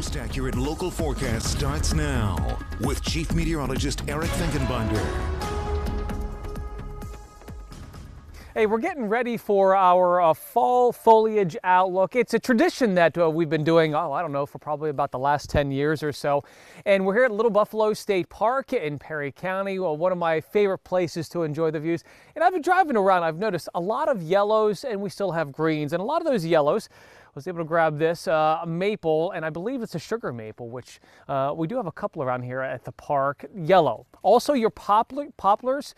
most accurate local forecast starts now with Chief Meteorologist Eric Finkenbinder. Hey, we're getting ready for our fall foliage outlook. It's a tradition that we've been doing, I don't know, for probably about the last 10 years or so. And we're here at Little Buffalo State Park in Perry County, one of my favorite places to enjoy the views. And I've been driving around, I've noticed a lot of yellows and we still have greens. And a lot of those yellows, I was able to grab this maple, and I believe it's a sugar maple, which we do have a couple around here at the park, yellow. Also your poplars.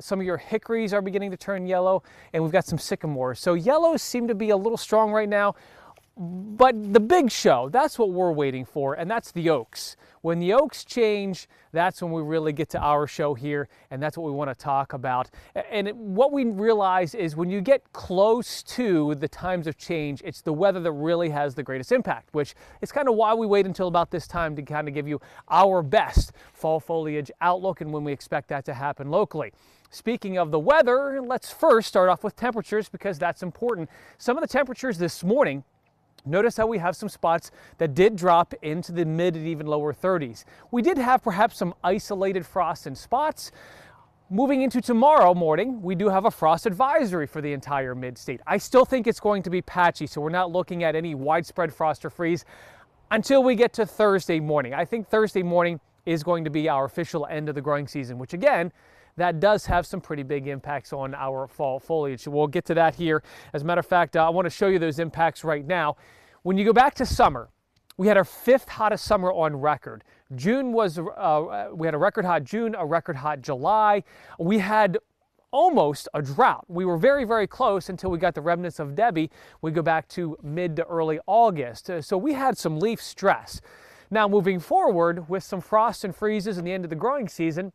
Some of your hickories are beginning to turn yellow, and we've got some sycamores. So yellows seem to be a little strong right now, but the big show, that's what we're waiting for, and that's the oaks. When the oaks change, that's when we really get to our show here, and that's what we want to talk about. And what we realize is when you get close to the times of change, it's the weather that really has the greatest impact, which is kind of why we wait until about this time to kind of give you our best fall foliage outlook and when we expect that to happen locally. Speaking of the weather, let's first start off with temperatures because that's important. Some of the temperatures this morning, notice how we have some spots that did drop into the mid and even lower 30s. We did have perhaps some isolated frost in spots. Moving into tomorrow morning, we do have a frost advisory for the entire mid-state. I still think it's going to be patchy, so we're not looking at any widespread frost or freeze until we get to Thursday morning. I think Thursday morning is going to be our official end of the growing season, which again, that does have some pretty big impacts on our fall foliage. We'll get to that here. As a matter of fact, I want to show you those impacts right now. When you go back to summer, we had our 5th hottest summer on record. June was, we had a record hot June, a record hot July. We had almost a drought. We were very, very close until we got the remnants of Debbie. We go back to mid to early August. So we had some leaf stress. Now moving forward with some frost and freezes in the end of the growing season,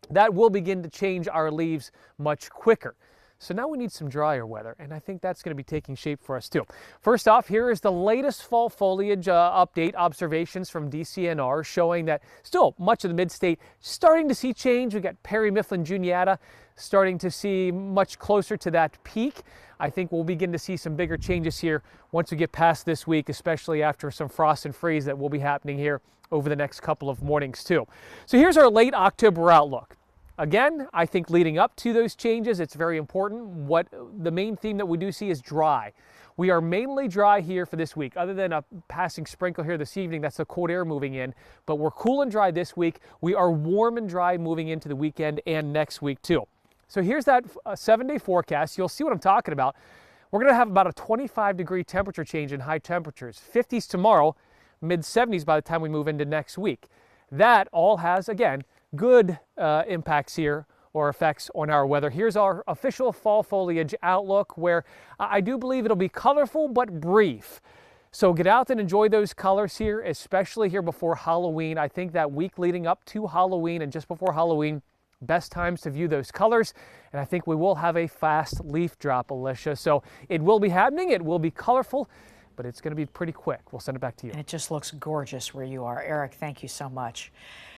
that will begin to change our leaves much quicker. So now we need some drier weather, and I think that's going to be taking shape for us too. First off, here is the latest fall foliage update observations from DCNR showing that still much of the mid-state starting to see change. We've got Perry, Mifflin, Juniata starting to see much closer to that peak. I think we'll begin to see some bigger changes here once we get past this week, especially after some frost and freeze that will be happening here over the next couple of mornings too. So here's our late October outlook. Again, I think leading up to those changes, it's very important. What the main theme that we do see is dry. We are mainly dry here for this week, other than a passing sprinkle here this evening. That's the cold air moving in, but we're cool and dry this week. We are warm and dry moving into the weekend and next week too. So here's that 7-day forecast. You'll see what I'm talking about. We're going to have about a 25-degree temperature change in high temperatures. 50s tomorrow, mid-70s by the time we move into next week. That all has, again, good impacts here or effects on our weather. Here's our official fall foliage outlook where I do believe it'll be colorful but brief. So get out and enjoy those colors here, especially here before Halloween. I think that week leading up to Halloween and just before Halloween, best times to view those colors. And I think we will have a fast leaf drop, Alicia. So it will be happening. It will be colorful, but it's going to be pretty quick. We'll send it back to you. And it just looks gorgeous where you are. Eric, thank you so much.